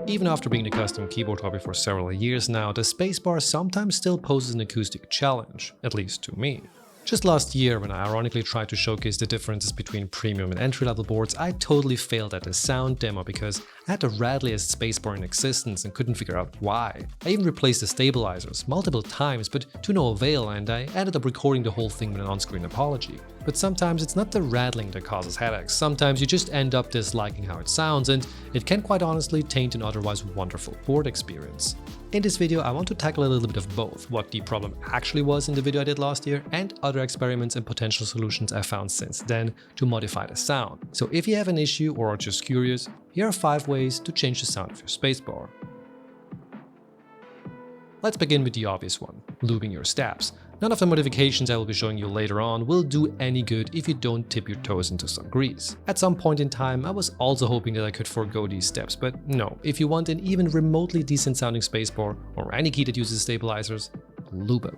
Even after being the custom keyboard hobby for several years now, the Spacebar sometimes still poses an acoustic challenge, at least to me. Just last year, when I ironically tried to showcase the differences between premium and entry-level boards, I totally failed at the sound demo because I had the rattliest Spacebar in existence and couldn't figure out why. I even replaced the stabilizers multiple times, but to no avail, and I ended up recording the whole thing with an on-screen apology. But sometimes it's not the rattling that causes headaches, sometimes you just end up disliking how it sounds, and it can quite honestly taint an otherwise wonderful board experience. In this video, I want to tackle a little bit of both, what the problem actually was in the video I did last year, and other experiments and potential solutions I found since then to modify the sound. So if you have an issue or are just curious, here are 5 ways to change the sound of your Spacebar. Let's begin with the obvious one, lubing your stabs. None of the modifications I will be showing you later on will do any good if you don't dip your toes into some grease. At some point in time, I was also hoping that I could forego these steps, but no, if you want an even remotely decent sounding Spacebar or any key that uses stabilizers, Lube Em.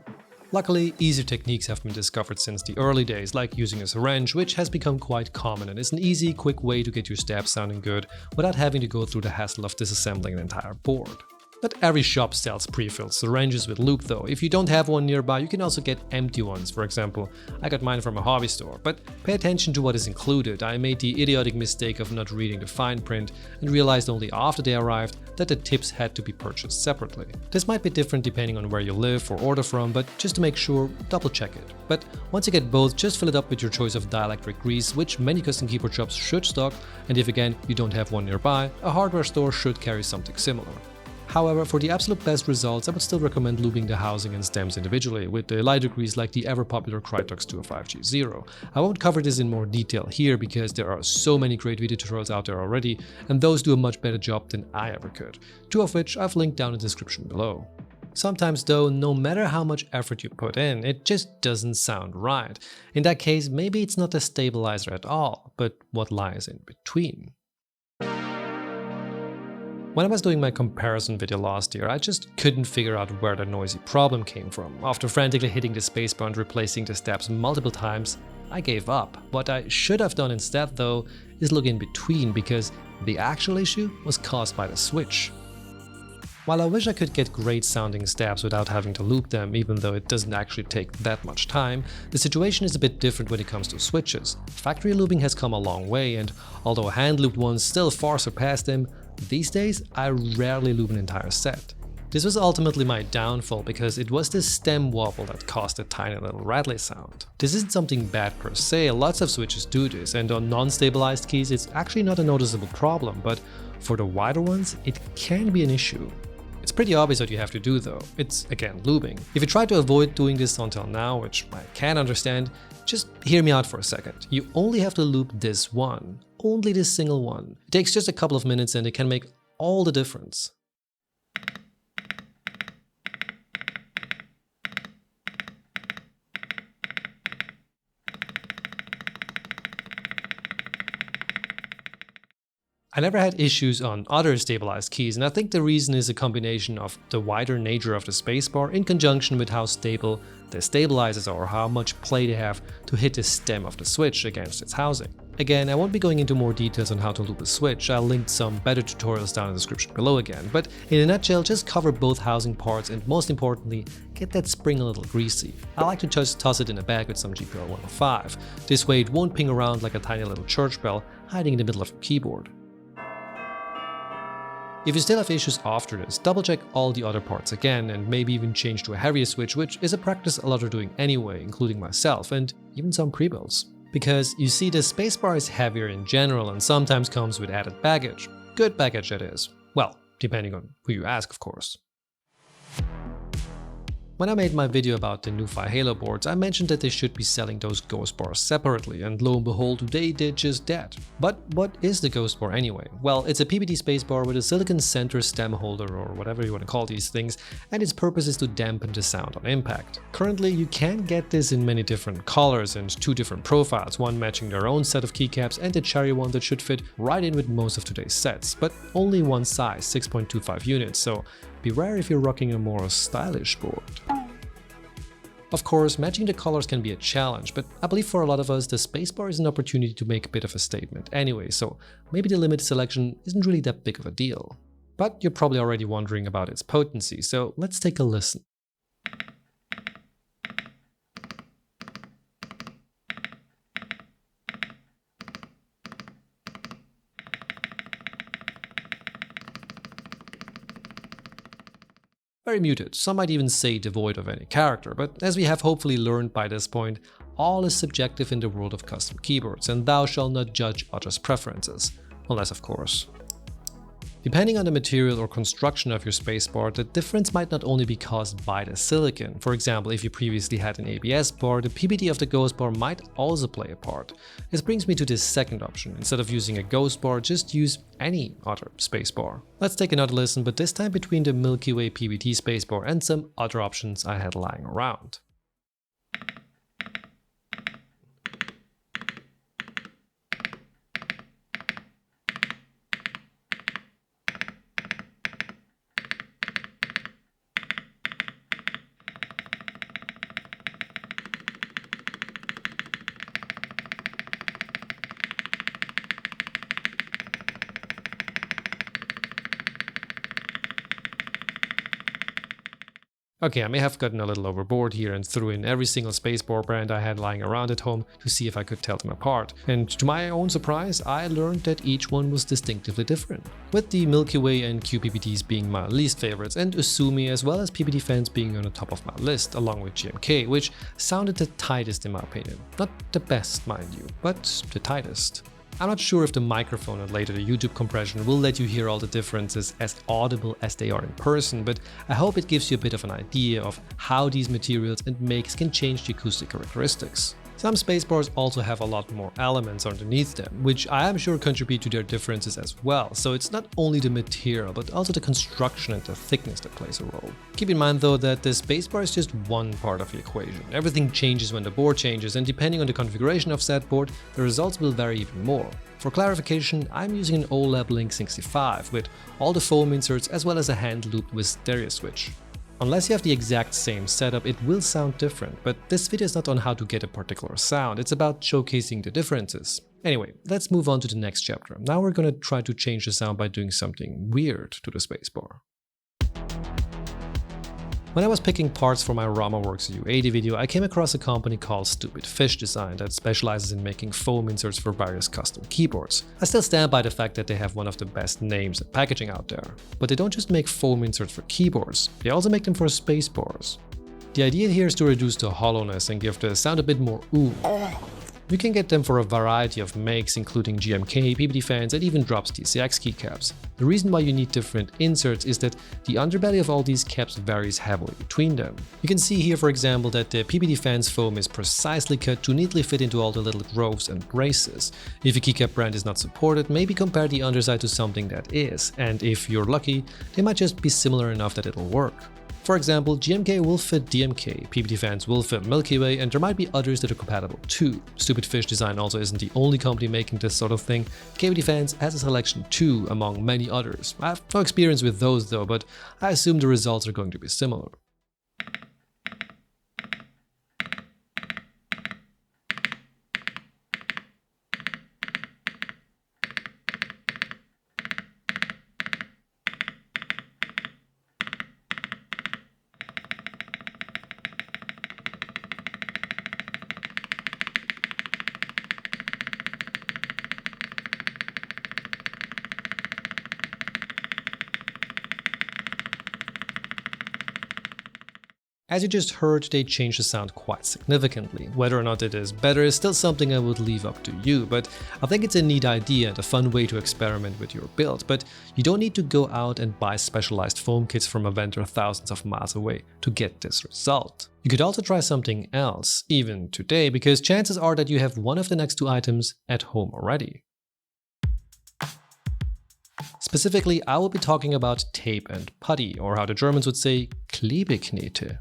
Luckily, easier techniques have been discovered since the early days, like using a syringe, which has become quite common and is an easy, quick way to get your stabs sounding good without having to go through the hassle of disassembling an entire board. Not every shop sells pre-filled syringes with lube though. If you don't have one nearby, you can also get empty ones. For example, I got mine from a hobby store. But pay attention to what is included. I made the idiotic mistake of not reading the fine print and realized only after they arrived that the tips had to be purchased separately. This might be different depending on where you live or order from, but just to make sure, double check it. But once you get both, just fill it up with your choice of dielectric grease, which many custom keyboard shops should stock, and if again you don't have one nearby, a hardware store should carry something similar. However, for the absolute best results, I would still recommend lubing the housing and stems individually, with the lighter grease like the ever-popular Krytox 205G0. I won't cover this in more detail here because there are so many great video tutorials out there already, and those do a much better job than I ever could, 2 of which I've linked down in the description below. Sometimes though, no matter how much effort you put in, it just doesn't sound right. In that case, maybe it's not the stabilizer at all, but what lies in between. When I was doing my comparison video last year, I just couldn't figure out where the noisy problem came from. After frantically hitting the spacebar and replacing the stabs multiple times, I gave up. What I should have done instead though is look in between, because the actual issue was caused by the switch. While I wish I could get great sounding stabs without having to loop them, even though it doesn't actually take that much time, the situation is a bit different when it comes to switches. Factory looping has come a long way, and although hand-looped ones still far surpass them, these days I rarely loop an entire set. This was ultimately my downfall because it was this stem wobble that caused a tiny little rattly sound. This isn't something bad per se, lots of switches do this, and on non-stabilized keys it's actually not a noticeable problem, but for the wider ones it can be an issue. It's pretty obvious what you have to do though. It's again lubing. If you try to avoid doing this until now, which I can understand, just hear me out for a second. You only have to loop this one, only this single one. It takes just a couple of minutes and it can make all the difference. I never had issues on other stabilized keys, and I think the reason is a combination of the wider nature of the spacebar in conjunction with how stable the stabilizers are, or how much play they have to hit the stem of the switch against its housing. Again, I won't be going into more details on how to loop a switch. I'll link some better tutorials down in the description below again, but in a nutshell, just cover both housing parts and most importantly, get that spring a little greasy. I like to just toss it in a bag with some GPR 105. This way it won't ping around like a tiny little church bell hiding in the middle of your keyboard. If you still have issues after this, double check all the other parts again and maybe even change to a heavier switch, which is a practice a lot are doing anyway, including myself and even some pre-builds. Because you see, the spacebar is heavier in general and sometimes comes with added baggage. Good baggage that is. Well, depending on who you ask, of course. When I made my video about the NuPhy Halo boards, I mentioned that they should be selling those GhostBars separately, and lo and behold, they did just that. But what is the GhostBar anyway? Well, it's a PBT spacebar with a silicon center stem holder, or whatever you want to call these things, and its purpose is to dampen the sound on impact. Currently, you can get this in many different colors and 2 different profiles, one matching their own set of keycaps and a cherry one that should fit right in with most of today's sets, but only one size, 6.25 units, so beware if you're rocking a more stylish board. Of course, matching the colors can be a challenge, but I believe for a lot of us the spacebar is an opportunity to make a bit of a statement anyway, so maybe the limited selection isn't really that big of a deal. But you're probably already wondering about its potency, so let's take a listen. Very muted, some might even say devoid of any character, but as we have hopefully learned by this point, all is subjective in the world of custom keyboards, and thou shalt not judge others' preferences. Unless, of course. Depending on the material or construction of your spacebar, the difference might not only be caused by the silicon. For example, if you previously had an ABS bar, the PBD of the GhostBar might also play a part. This brings me to this second option. Instead of using a GhostBar, just use any other spacebar. Let's take another listen, but this time between the Milky Way PBT spacebar and some other options I had lying around. Okay, I may have gotten a little overboard here and threw in every single spacebar brand I had lying around at home to see if I could tell them apart. And to my own surprise, I learned that each one was distinctively different. With the Milky Way and QPPTs being my least favorites, and Usumi as well as PPT fans being on the top of my list, along with GMK, which sounded the tightest in my opinion. Not the best, mind you, but the tightest. I'm not sure if the microphone and later the YouTube compression will let you hear all the differences as audible as they are in person, but I hope it gives you a bit of an idea of how these materials and makes can change the acoustic characteristics. Some spacebars also have a lot more elements underneath them, which I am sure contribute to their differences as well, so it's not only the material but also the construction and the thickness that plays a role. Keep in mind though that the spacebar is just one part of the equation. Everything changes when the board changes, and depending on the configuration of said board, the results will vary even more. For clarification, I'm using an OLED Link 65 with all the foam inserts as well as a hand-looped with stereo switch. Unless you have the exact same setup, it will sound different, but this video is not on how to get a particular sound, it's about showcasing the differences. Anyway, let's move on to the next chapter. Now we're gonna try to change the sound by doing something weird to the spacebar. When I was picking parts for my RamaWorks U80 video, I came across a company called Stupid Fish Design that specializes in making foam inserts for various custom keyboards. I still stand by the fact that they have one of the best names and packaging out there. But they don't just make foam inserts for keyboards, they also make them for spacebars. The idea here is to reduce the hollowness and give the sound a bit more ooh. You can get them for a variety of makes, including GMK, PPT fans, and even Drops TCX keycaps. The reason why you need different inserts is that the underbelly of all these caps varies heavily between them. You can see here, for example, that the PPT fans foam is precisely cut to neatly fit into all the little grooves and braces. If your keycap brand is not supported, maybe compare the underside to something that is, and if you're lucky, they might just be similar enough that it'll work. For example, GMK will fit DMK, PPT fans will fit Milky Way, and there might be others that are compatible too. Stupid Fish Design also isn't the only company making this sort of thing. KPT fans has a selection too, among many others. I have no experience with those though, but I assume the results are going to be similar. As you just heard, they changed the sound quite significantly. Whether or not it is better is still something I would leave up to you, but I think it's a neat idea and a fun way to experiment with your build. But you don't need to go out and buy specialized foam kits from a vendor thousands of miles away to get this result. You could also try something else, even today, because chances are that you have one of the next two items at home already. Specifically, I will be talking about tape and putty, or how the Germans would say, Klebeknete.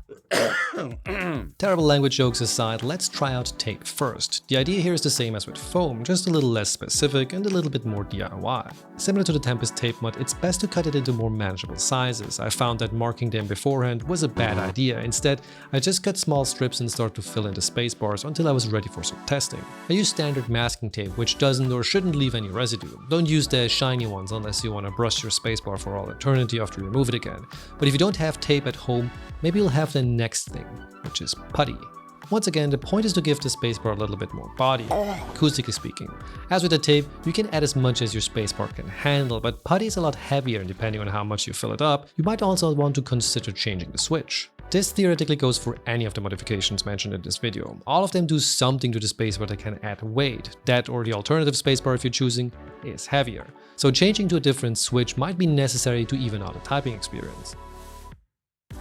Terrible language jokes aside, let's try out tape first. The idea here is the same as with foam, just a little less specific and a little bit more DIY. Similar to the Tempest tape mod, it's best to cut it into more manageable sizes. I found that marking them beforehand was a bad idea. Instead, I just cut small strips and started to fill in the space bars until I was ready for some testing. I use standard masking tape, which doesn't or shouldn't leave any residue. Don't use the shiny ones unless you want to brush your spacebar for all eternity after you remove it again. But if you don't have tape at home, maybe you'll have the next thing, which is putty. Once again, the point is to give the spacebar a little bit more body, acoustically speaking. As with the tape, you can add as much as your spacebar can handle, but putty is a lot heavier, and depending on how much you fill it up, you might also want to consider changing the switch. This theoretically goes for any of the modifications mentioned in this video. All of them do something to the spacebar that can add weight. That, or the alternative spacebar if you're choosing, is heavier. So changing to a different switch might be necessary to even out the typing experience.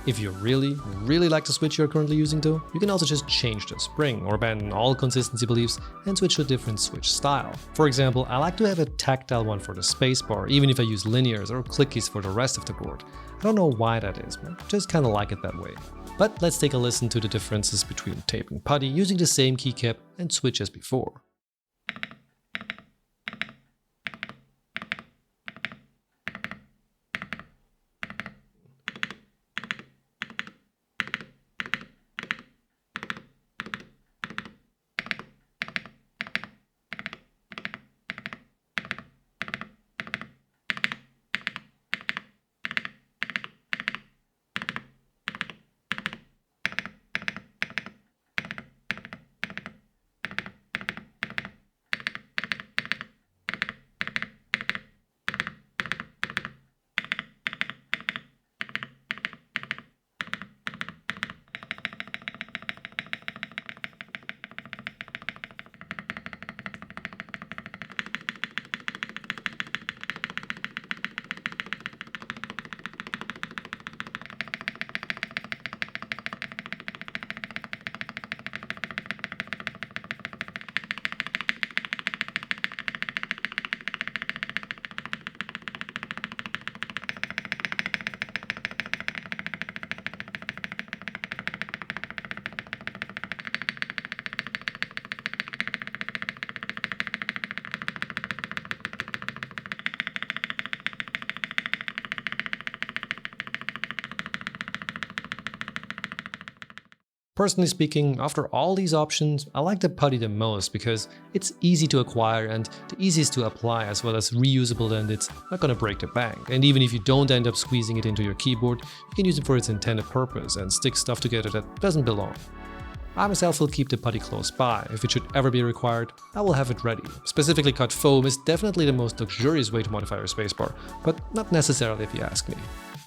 If you really like the switch you're currently using though, you can also just change the spring or abandon all consistency beliefs and switch to a different switch style. For example, I like to have a tactile one for the spacebar, even if I use linears or clickies for the rest of the board. I don't know why that is, but just kinda like it that way. But let's take a listen to the differences between tape and putty using the same keycap and switch as before. Personally speaking, after all these options, I like the putty the most because it's easy to acquire and the easiest to apply, as well as reusable, and it's not gonna break the bank. And even if you don't end up squeezing it into your keyboard, you can use it for its intended purpose and stick stuff together that doesn't belong. I myself will keep the putty close by. If it should ever be required, I will have it ready. Specifically cut foam is definitely the most luxurious way to modify your spacebar, but not necessarily if you ask me.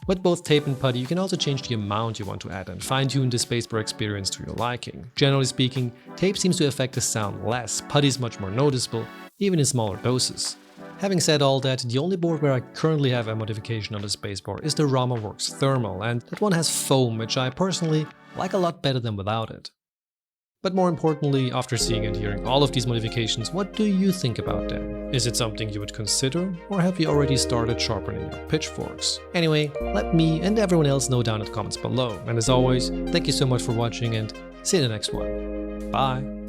With both tape and putty, you can also change the amount you want to add and fine-tune the spacebar experience to your liking. Generally speaking, tape seems to affect the sound less, putty is much more noticeable, even in smaller doses. Having said all that, the only board where I currently have a modification on the spacebar is the RamaWorks Thermal, and that one has foam, which I personally like a lot better than without it. But more importantly, after seeing and hearing all of these modifications, what do you think about them? Is it something you would consider, or have you already started sharpening your pitchforks? Anyway, let me and everyone else know down in the comments below. And as always, thank you so much for watching and see you in the next one. Bye!